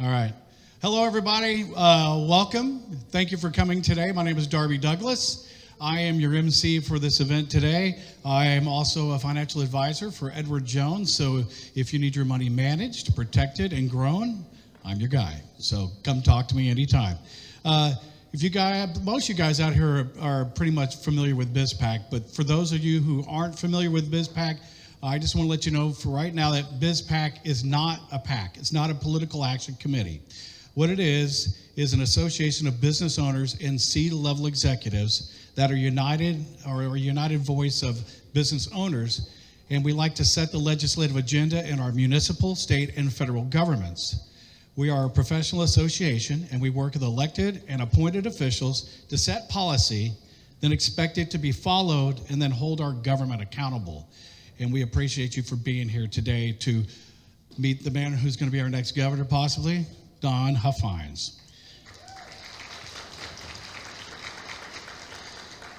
All right. Hello, everybody. Welcome. Thank you for coming today. My name is Darby Douglas. I am your MC for this event today. I am also a financial advisor for Edward Jones. So if you need your money managed, protected, and grown, I'm your guy. So come talk to me anytime. Most of you guys out here are pretty much familiar with BIZPAC, but for those of you who aren't familiar with BIZPAC, I just want to let you know for right now that BIZPAC is not a PAC. It's not a political action committee. What it is an association of business owners and C-level executives that are united, or a united voice of business owners, and we like to set the legislative agenda in our municipal, state, and federal governments. We are a professional association, and we work with elected and appointed officials to set policy, then expect it to be followed, and then hold our government accountable. And we appreciate you for being here today to meet the man who's going to be our next governor, possibly, Don Huffines.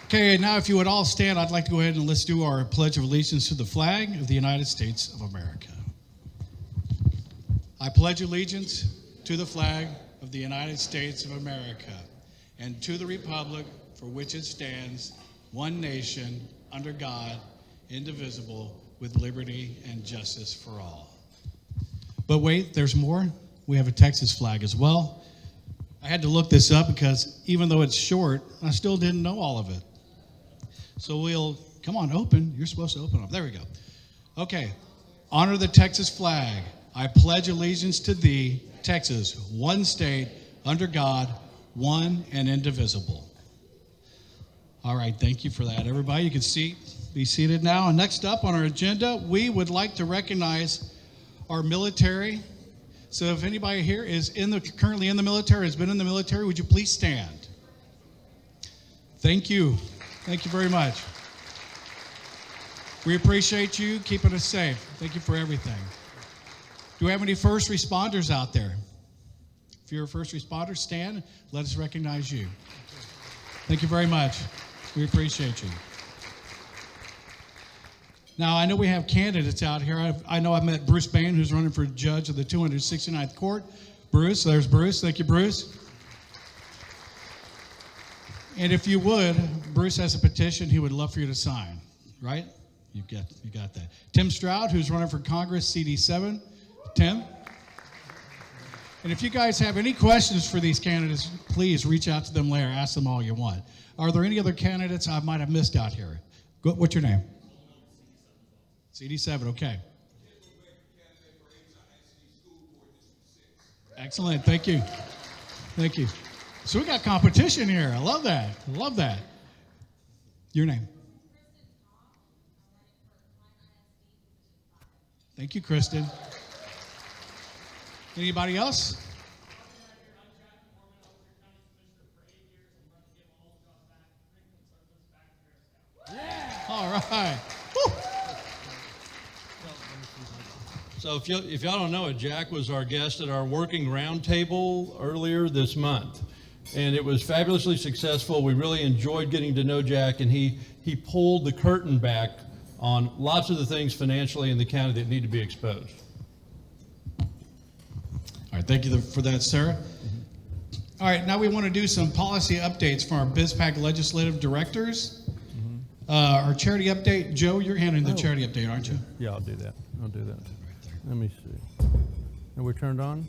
Okay, now if you would all stand, I'd like to go ahead and let's do our Pledge of Allegiance to the flag of the United States of America. I pledge allegiance to the flag of the United States of America and to the republic for which it stands, one nation, under God, indivisible, with liberty and justice for all. But wait, there's more. We have a Texas flag as well. I had to look this up because even though it's short, I still didn't know all of it. So come on, open. You're supposed to open up. There we go. Okay. Honor the Texas flag. I pledge allegiance to thee, Texas, one state, under God, one and indivisible. All right, thank you for that, everybody. You can be seated now. And next up on our agenda, we would like to recognize our military. So if anybody here is currently in the military, has been in the military, would you please stand? Thank you. Thank you very much. We appreciate you keeping us safe. Thank you for everything. Do we have any first responders out there? If you're a first responder, stand. Let us recognize you. Thank you very much. We appreciate you. Now, I know we have candidates out here. I know I've met Bruce Bain, who's running for judge of the 269th Court. Bruce, there's Bruce. Thank you, Bruce. And if you would, Bruce has a petition he would love for you to sign, right? You got that. Tim Stroud, who's running for Congress, CD7. Tim? And if you guys have any questions for these candidates, please reach out to them later. Ask them all you want. Are there any other candidates I might have missed out here? What's your name? CD7, okay. Excellent, thank you. Thank you. So we got competition here. I love that. I love that. Your name? Thank you, Kristen. Anybody else? All right. Woo. So if y'all don't know it, Jack was our guest at our working roundtable earlier this month. And it was fabulously successful. We really enjoyed getting to know Jack, and he pulled the curtain back on lots of the things financially in the county that need to be exposed. All right, thank you for that, Sarah. Mm-hmm. All right, now we want to do some policy updates from our BIZPAC legislative directors. Our charity update, Joe, you're handling the charity update, aren't you? Yeah, I'll do that. Right there. Let me see. Are we turned on?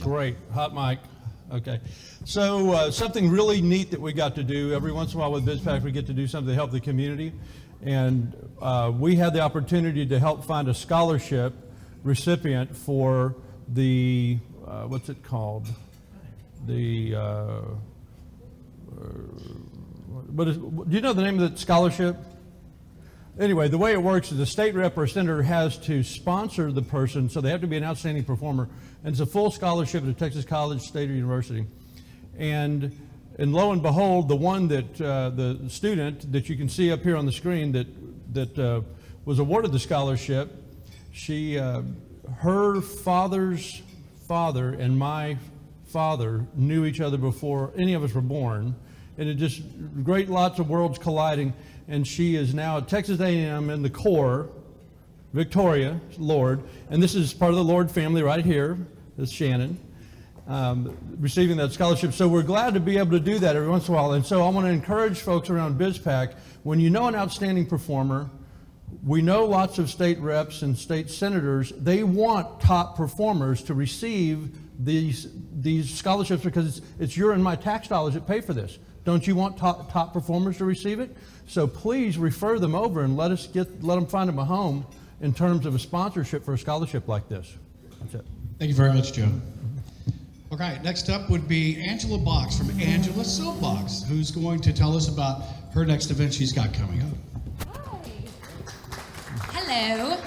Great, hot mic. Okay, so something really neat that we got to do every once in a while with BIZPAC, we get to do something to help the community, and we had the opportunity to help find a scholarship recipient for the what's it called? The do you know the name of the scholarship? Anyway, the way it works is the state rep or senator has to sponsor the person, so they have to be an outstanding performer, and it's a full scholarship at a Texas college, state, or university. And lo and behold, the one that the student that you can see up here on the screen that was awarded the scholarship, her father's father and my father knew each other before any of us were born, and it just great, lots of worlds colliding. And she is now at Texas A&M in the Corps, Victoria, Lord, and this is part of the Lord family right here. That's Shannon, receiving that scholarship. So we're glad to be able to do that every once in a while. And so I want to encourage folks around BIZPAC, when you know an outstanding performer, we know lots of state reps and state senators, they want top performers to receive these scholarships because it's your and my tax dollars that pay for this. Don't you want top performers to receive it? So please refer them over and let them find them a home in terms of a sponsorship for a scholarship like this. That's it. Thank you very much, Joe. All right, next up would be Angela Box from Angela Soapbox, who's going to tell us about her next event she's got coming up. Hello.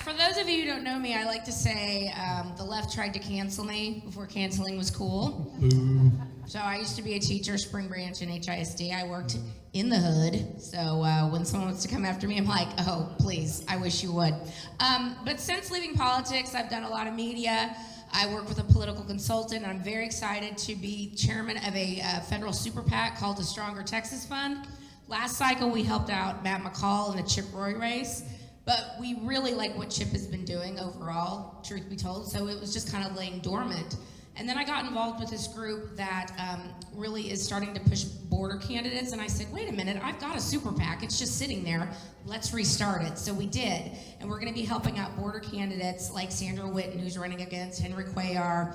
For those of you who don't know me, I like to say the left tried to cancel me before canceling was cool. Boo. So I used to be a teacher, Spring Branch and HISD. I worked in the hood. So when someone wants to come after me, I'm like, oh, please, I wish you would. But since leaving politics, I've done a lot of media. I work with a political consultant. I'm very excited to be chairman of a federal super PAC called the Stronger Texas Fund. Last cycle, we helped out Matt McCall in the Chip Roy race, but we really like what Chip has been doing overall, truth be told, so it was just kind of laying dormant. And then I got involved with this group that really is starting to push border candidates, and I said, wait a minute, I've got a super PAC, it's just sitting there, let's restart it. So we did, and we're gonna be helping out border candidates like Sandra Whitten, who's running against Henry Cuellar,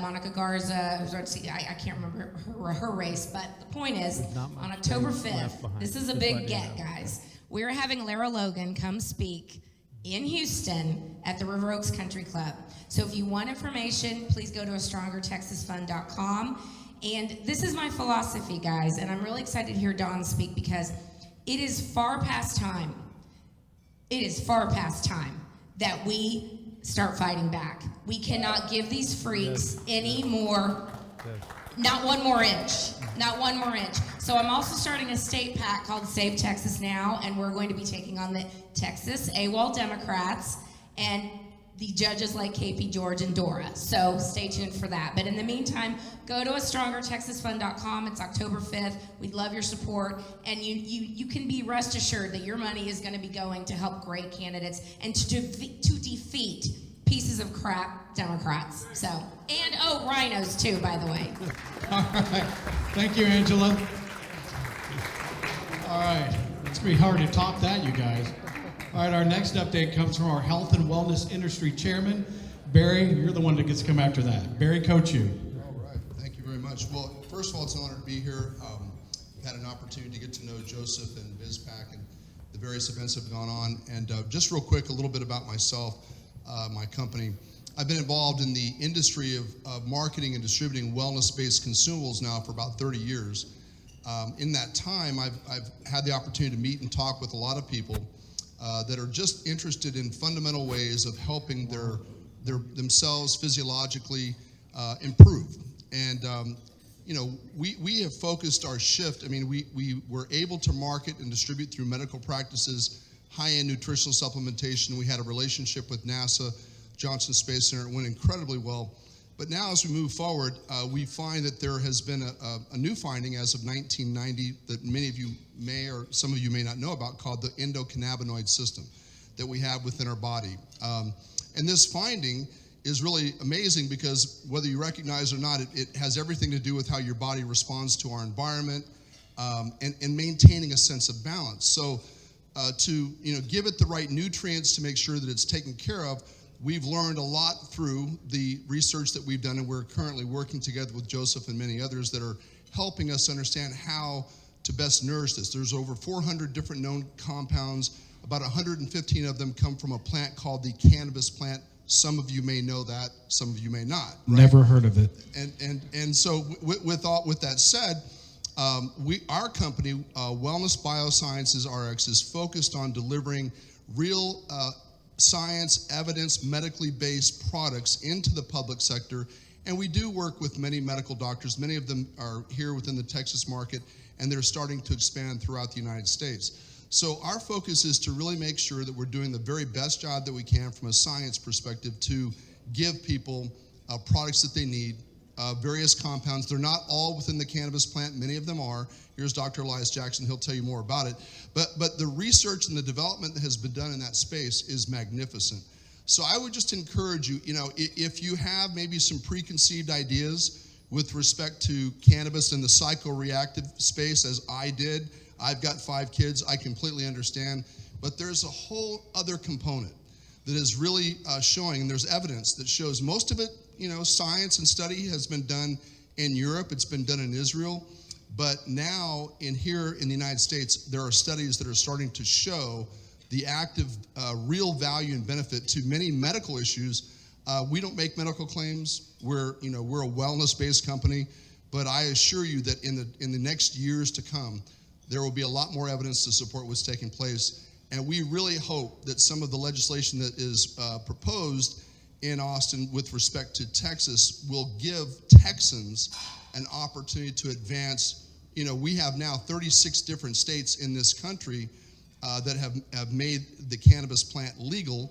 Monica Garza, who's I can't remember her race, but the point is, on October 5th, this is a big get, guys. We're having Lara Logan come speak in Houston at the River Oaks Country Club. So if you want information, please go to astrongertexasfund.com. And this is my philosophy, guys, and I'm really excited to hear Dawn speak because it is far past time. It is far past time that we start fighting back. We cannot give these freaks any more, not one more inch. Not one more inch. So I'm also starting a state PAC called Save Texas Now, and we're going to be taking on the Texas AWOL Democrats and the judges like KP George and Dora. So stay tuned for that. But in the meantime, go to astrongertexasfund.com. It's October 5th. We'd love your support. And you can be rest assured that your money is going to be going to help great candidates and to defeat pieces of crap Democrats. So, and rhinos too, by the way. All right. Thank you, Angela. All right. It's going to be hard to top that, you guys. All right, our next update comes from our Health and Wellness Industry Chairman, Barry. You're the one that gets to come after that. Barry Cocheu. All right. Thank you very much. Well, first of all, it's an honor to be here. Had an opportunity to get to know Joseph and BIZPAC and the various events that have gone on. And just real quick, a little bit about myself, my company. I've been involved in the industry of marketing and distributing wellness-based consumables now for about 30 years. In that time, I've had the opportunity to meet and talk with a lot of people that are just interested in fundamental ways of helping themselves physiologically improve. And we have focused our shift. I mean, we were able to market and distribute through medical practices high-end nutritional supplementation. We had a relationship with NASA Johnson Space Center. It went incredibly well. But now as we move forward, we find that there has been a new finding as of 1990 that many of you may or some of you may not know about called the endocannabinoid system that we have within our body. And this finding is really amazing because whether you recognize it or not, it has everything to do with how your body responds to our environment and maintaining a sense of balance. So to give it the right nutrients to make sure that it's taken care of, we've learned a lot through the research that we've done, and we're currently working together with Joseph and many others that are helping us understand how to best nourish this. There's over 400 different known compounds. About 115 of them come from a plant called the cannabis plant. Some of you may know that, some of you may not. Right? Never heard of it. And so with that said, our company, Wellness Biosciences RX, is focused on delivering real science, evidence, medically based products into the public sector. And we do work with many medical doctors. Many of them are here within the Texas market, and they're starting to expand throughout the United States. So our focus is to really make sure that we're doing the very best job that we can from a science perspective to give people products that they need, various compounds. They're not all within the cannabis plant. Many of them are. Here's Dr. Elias Jackson. He'll tell you more about it. But the research and the development that has been done in that space is magnificent. So I would just encourage you, if you have maybe some preconceived ideas with respect to cannabis in the psychoreactive space, as I did, I've got 5 kids, I completely understand, but there's a whole other component that is really showing, and there's evidence that shows most of it, science and study has been done in Europe, it's been done in Israel, but now here in the United States, there are studies that are starting to show the active real value and benefit to many medical issues. We don't make medical claims. We're a wellness-based company, but I assure you that in the next years to come, there will be a lot more evidence to support what's taking place. And we really hope that some of the legislation that is proposed in Austin with respect to Texas will give Texans an opportunity to advance. We have now 36 different states in this country that have made the cannabis plant legal,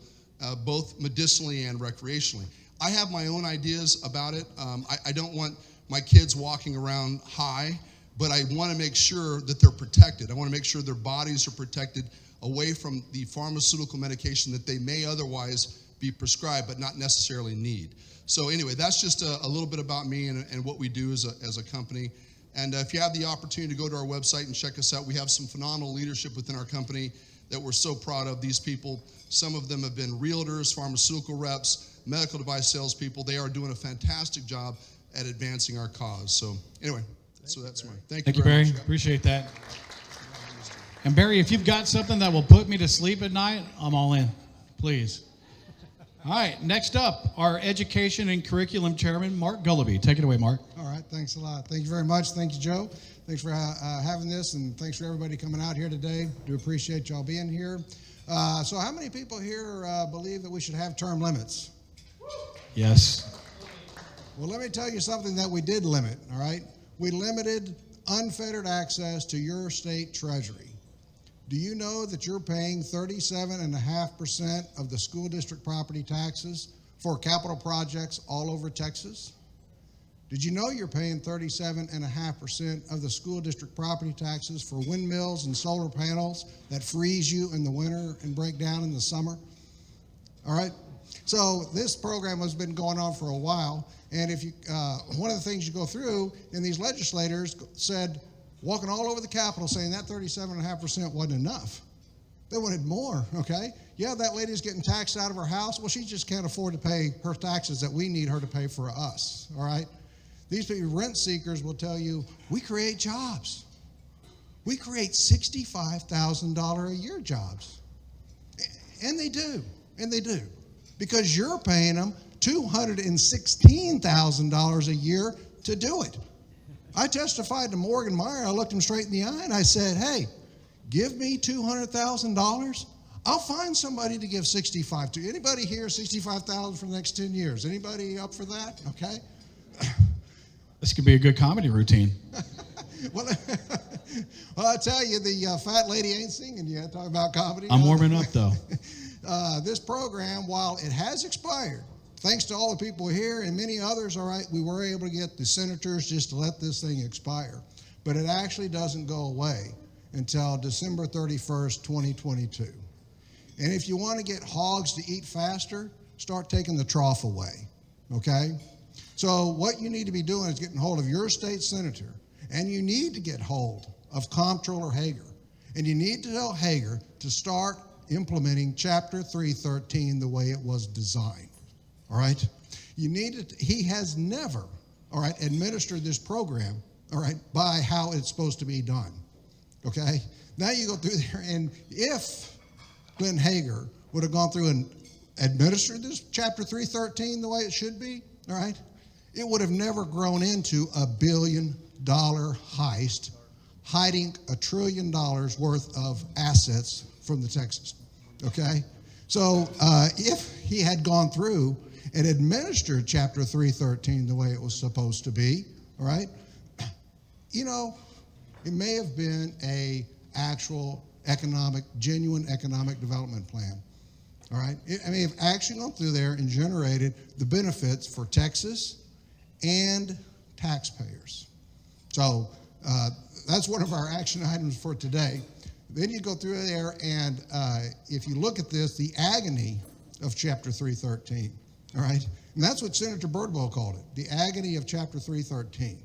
both medicinally and recreationally. I have my own ideas about it. I don't want my kids walking around high, but I want to make sure that they're protected. I want to make sure their bodies are protected away from the pharmaceutical medication that they may otherwise be prescribed but not necessarily need. So anyway, that's just a little bit about me and what we do as a company. And if you have the opportunity to go to our website and check us out, we have some phenomenal leadership within our company that we're so proud of. These people, some of them have been realtors, pharmaceutical reps, medical device salespeople. They are doing a fantastic job at advancing our cause. So anyway, that's mine. Thank you very Barry. much. Appreciate that. And Barry, if you've got something that will put me to sleep at night, I'm all in. Please. All right, next up, our Education and Curriculum Chairman, Mark Goloby. Take it away, Mark. All right, thanks a lot. Thank you very much. Thank you, Joe. Thanks for having this, and thanks for everybody coming out here today. Do appreciate y'all being here. So how many people here believe that we should have term limits? Yes. Well, let me tell you something that we did limit, all right? We limited unfettered access to your state treasury. Do you know that you're paying 37.5% of the school district property taxes for capital projects all over Texas? Did you know you're paying 37.5% of the school district property taxes for windmills and solar panels that freeze you in the winter and break down in the summer? All right. So this program has been going on for a while, and if you, one of the things you go through, and these legislators said, walking all over the Capitol saying that 37.5% wasn't enough. They wanted more, okay? Yeah, that lady's getting taxed out of her house. Well, she just can't afford to pay her taxes that we need her to pay for us, all right? These people, rent seekers, will tell you, we create jobs. We create $65,000 a year jobs. And they do, because you're paying them $216,000 a year to do it. I testified to Morgan Meyer. I looked him straight in the eye and I said, hey, give me $200,000. I'll find somebody to give $65,000 to. Anybody here $65,000 for the next 10 years? Anybody up for that? Okay. This could be a good comedy routine. Well, I tell you, the fat lady ain't singing yet, talking about comedy. I'm warming up, though. This program, while it has expired, thanks to all the people here and many others, all right, we were able to get the senators just to let this thing expire. But it actually doesn't go away until December 31st, 2022. And if you want to get hogs to eat faster, start taking the trough away, okay? So what you need to be doing is getting hold of your state senator, and you need to get hold of Comptroller Hager, and you need to tell Hager to start implementing Chapter 313 the way it was designed. All right? You need to, he has never, all right, administered this program, all right, by how it's supposed to be done. Okay? Now you go through there, and if Glenn Hager would have gone through and administered this Chapter 313 the way it should be, all right, it would have never grown into $1 billion heist, hiding $1 trillion worth of assets from the Texas. Okay? So if he had gone through and administered Chapter 313 the way it was supposed to be, all right, you know, it may have been a actual genuine economic development plan, all right? I mean, if actually gone through there and generated the benefits for Texas and taxpayers. So that's one of our action items for today. Then you go through there, and if you look at this, the agony of Chapter 313, all right? And that's what Senator Birdwell called it, the agony of Chapter 313.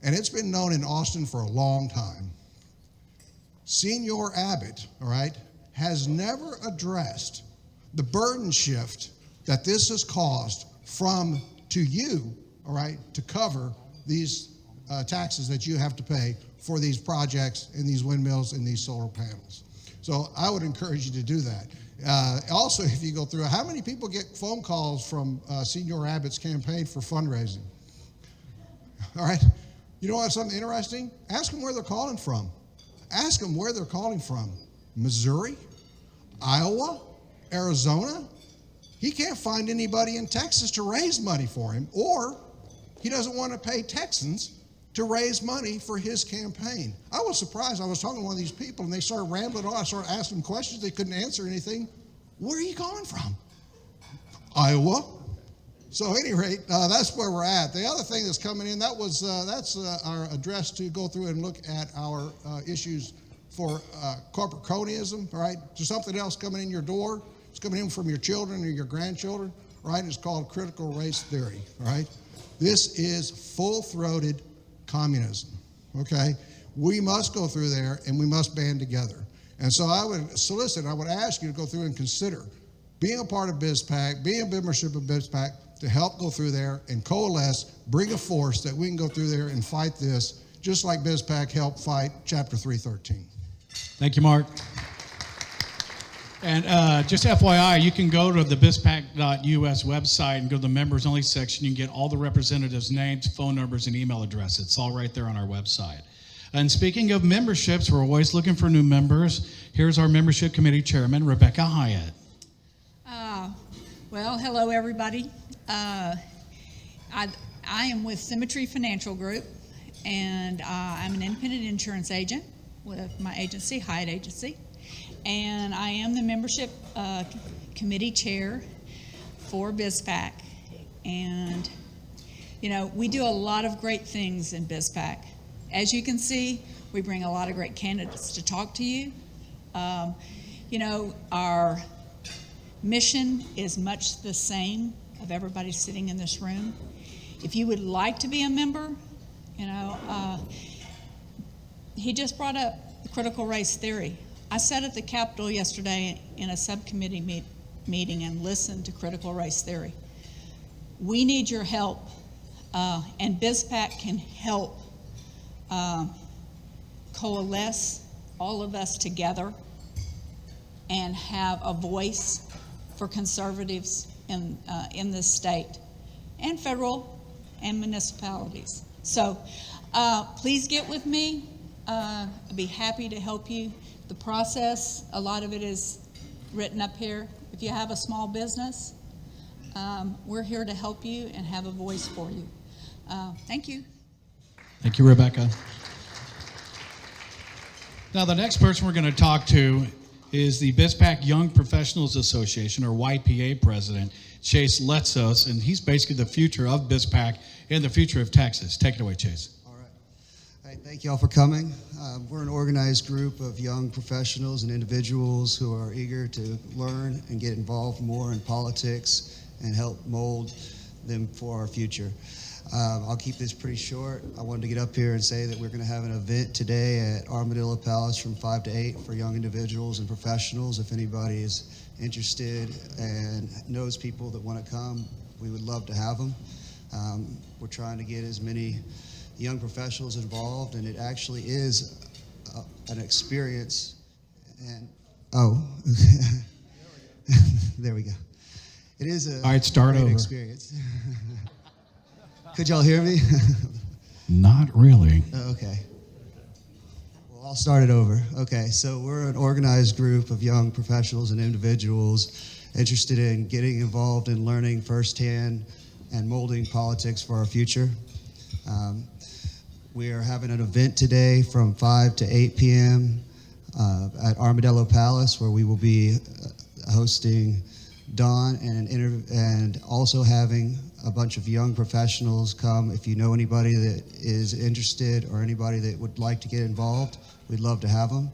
And it's been known in Austin for a long time. Senior Abbott, all right, has never addressed the burden shift that this has caused from to you, all right, to cover these taxes that you have to pay for these projects and these windmills and these solar panels. So I would encourage you to do that. Also, if you go through, how many people get phone calls from Senior Abbott's campaign for fundraising? All right. You know what's something interesting? Ask them where they're calling from. Ask them where they're calling from. Missouri? Iowa? Arizona? He can't find anybody in Texas to raise money for him, or he doesn't want to pay Texans to raise money for his campaign. I was surprised. I was talking to one of these people, and they started rambling on. I started asking them questions. They couldn't answer anything. Where are you calling from? Iowa. So at any rate, that's where we're at. The other thing that's coming in, that's our address to go through and look at our issues for corporate cronyism, all right? There's something else coming in your door. It's coming in from your children or your grandchildren, right? It's called critical race theory, all right? This is full-throated communism, okay? We must go through there, and we must band together. And so I would solicit, I would ask you to go through and consider being a part of BIZPAC, being a membership of BIZPAC, to help go through there and coalesce, bring a force that we can go through there and fight this, just like BIZPAC helped fight Chapter 313. Thank you, Mark. And just FYI, you can go to the bizpac.us website and go to the members only section. You can get all the representatives' names, phone numbers, and email addresses. It's all right there on our website. And speaking of memberships, we're always looking for new members. Here's our membership committee chairman, Rebecca Hyatt. Well, hello, everybody. I am with Symmetry Financial Group, and I'm an independent insurance agent with my agency, Hyatt Agency, and I am the membership committee chair for BIZPAC. And, you know, we do a lot of great things in BIZPAC. As you can see, we bring a lot of great candidates to talk to you. You know, our mission is much the same of everybody sitting in this room. If you would like to be a member, you know, he just brought up the critical race theory. I sat at the Capitol yesterday in a subcommittee meeting and listened to critical race theory. We need your help, and BIZPAC can help coalesce all of us together and have a voice for conservatives in this state and federal and municipalities. So please get with me. I'd be happy to help you. The process, a lot of it is written up here. If you have a small business, we're here to help you and have a voice for you. Thank you. Thank you, Rebecca. Now, the next person we're going to talk to is the BIZPAC Young Professionals Association, or YPA president, Chase Letsos, and he's basically the future of BIZPAC and the future of Texas. Take it away, Chase. All right. Hey, thank you all for coming. We're an organized group of young professionals and individuals who are eager to learn and get involved more in politics and help mold them for our future. I'll keep this pretty short. I wanted to get up here and say that we're going to have an event today at Armadillo Palace from 5 to 8 for young individuals and professionals. If anybody is interested and knows people that want to come, we would love to have them. We're trying to get as many young professionals involved, and it actually is an experience. And there we go. It is a All right, start great over. experience. Could y'all hear me? Not really. Okay. Well, I'll start it over. Okay, so we're an organized group of young professionals and individuals interested in getting involved in learning firsthand and molding politics for our future. We are having an event today from 5 to 8 p.m. At Armadillo Palace, where we will be hosting Dawn and also having a bunch of young professionals come. If you know anybody that is interested or anybody that would like to get involved, we'd love to have them.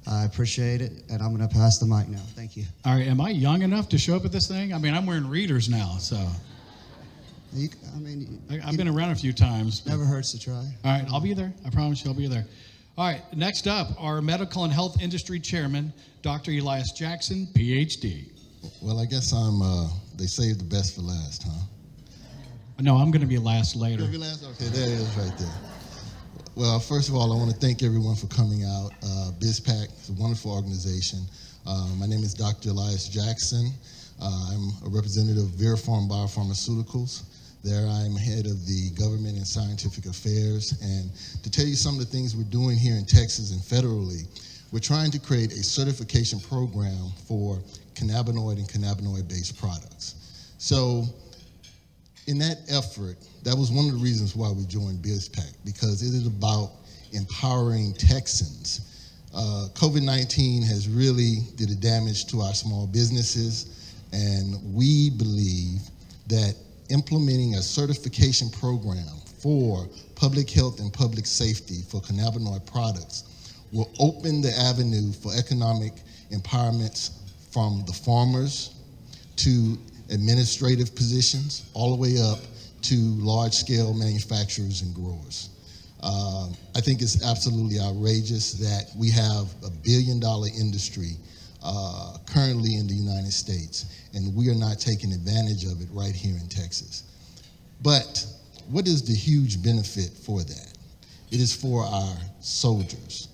I appreciate it, and I'm going to pass the mic now. Thank you. All right, am I young enough to show up at this thing? I mean, I'm wearing readers now, so I've been around a few times. Never hurts to try. All right, I'll be there. I promise you I'll be there. All right, next up, our medical and health industry chairman, Dr. Elias Jackson, PhD. Well, I guess they saved the best for last, huh? No, I'm going to be last later. Okay, there it is right there. Well, first of all, I want to thank everyone for coming out. BIZPAC is a wonderful organization. My name is Dr. Elias Jackson. I'm a representative of Veripharm Biopharmaceuticals. There I'm head of the Government and Scientific Affairs. And to tell you some of the things we're doing here in Texas and federally, we're trying to create a certification program for cannabinoid and cannabinoid-based products. So in that effort, that was one of the reasons why we joined BIZPAC, because it is about empowering Texans. COVID-19 has really did a damage to our small businesses, and we believe that implementing a certification program for public health and public safety for cannabinoid products will open the avenue for economic empowerment from the farmers to administrative positions, all the way up to large-scale manufacturers and growers. I think it's absolutely outrageous that we have a billion-dollar industry currently in the United States, and we are not taking advantage of it right here in Texas. But what is the huge benefit for that? It is for our soldiers.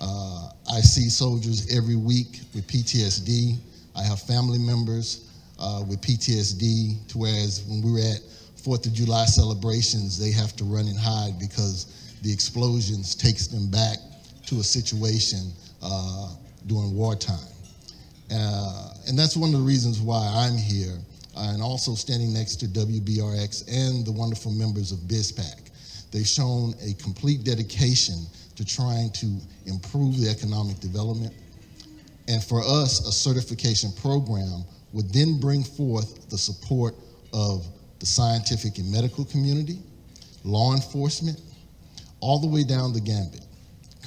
I see soldiers every week with PTSD. I have family members with PTSD, to whereas when we were at 4th of July celebrations, they have to run and hide because the explosions takes them back to a situation during wartime. And that's one of the reasons why I'm here, and also standing next to WBRX and the wonderful members of BIZPAC. They've shown a complete dedication to trying to improve the economic development. And for us, a certification program would then bring forth the support of the scientific and medical community, law enforcement, all the way down the gambit.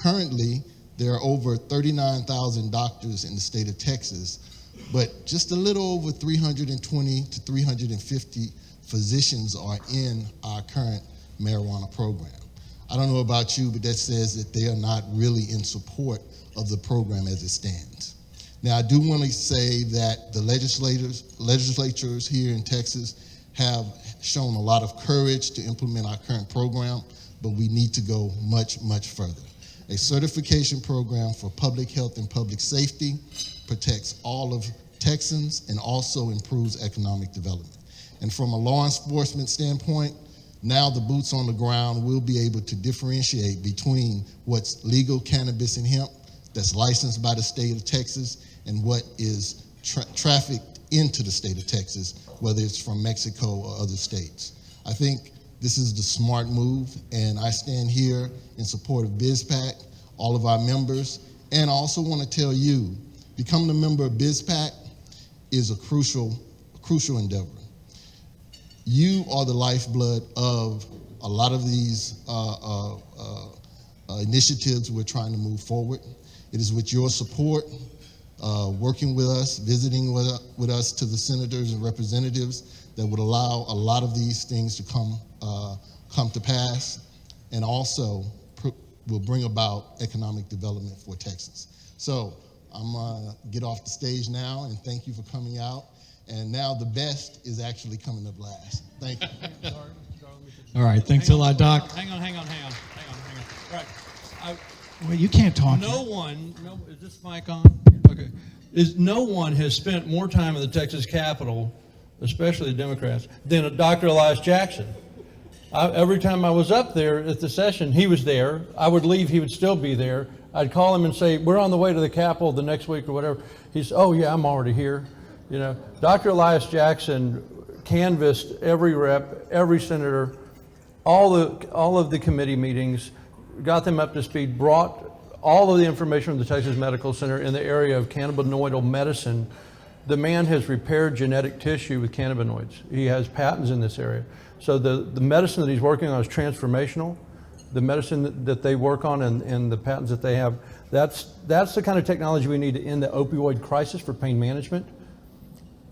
Currently, there are over 39,000 doctors in the state of Texas, but just a little over 320 to 350 physicians are in our current marijuana program. I don't know about you, but that says that they are not really in support of the program as it stands. Now, I do want to say that the legislatures here in Texas have shown a lot of courage to implement our current program, but we need to go much, much further. A certification program for public health and public safety protects all of Texans and also improves economic development. And from a law enforcement standpoint, now the boots on the ground will be able to differentiate between what's legal cannabis and hemp that's licensed by the state of Texas and what is trafficked into the state of Texas, whether it's from Mexico or other states. I think this is the smart move, and I stand here in support of BIZPAC, all of our members, and I also want to tell you, becoming a member of BIZPAC is a crucial endeavor. You are the lifeblood of a lot of these initiatives we're trying to move forward. It is with your support, working with us, visiting with us to the senators and representatives that would allow a lot of these things to come to pass, and also will bring about economic development for Texas. So I'm gonna get off the stage now, and thank you for coming out. And now the best is actually coming up last. Thank you. All right, thanks a lot, Doc. Hang on. Right. Well, you can't talk. Is this mic on? Okay. No one has spent more time in the Texas Capitol, especially the Democrats, than Dr. Elias Jackson. Every time I was up there at the session, he was there. I would leave, he would still be there. I'd call him and say, we're on the way to the Capitol the next week or whatever. He said, oh yeah, I'm already here. You know, Dr. Elias Jackson canvassed every rep, every senator, all of the committee meetings, got them up to speed, brought all of the information from the Texas Medical Center in the area of cannabinoidal medicine. The man has repaired genetic tissue with cannabinoids. He has patents in this area. So the medicine that he's working on is transformational. The medicine that they work on and the patents that they have, That's the kind of technology we need to end the opioid crisis for pain management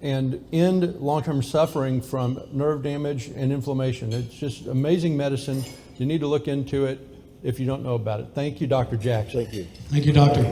and end long-term suffering from nerve damage and inflammation. It's just amazing medicine. You need to look into it if you don't know about it. Thank you, Dr. Jackson. Thank you, Doctor.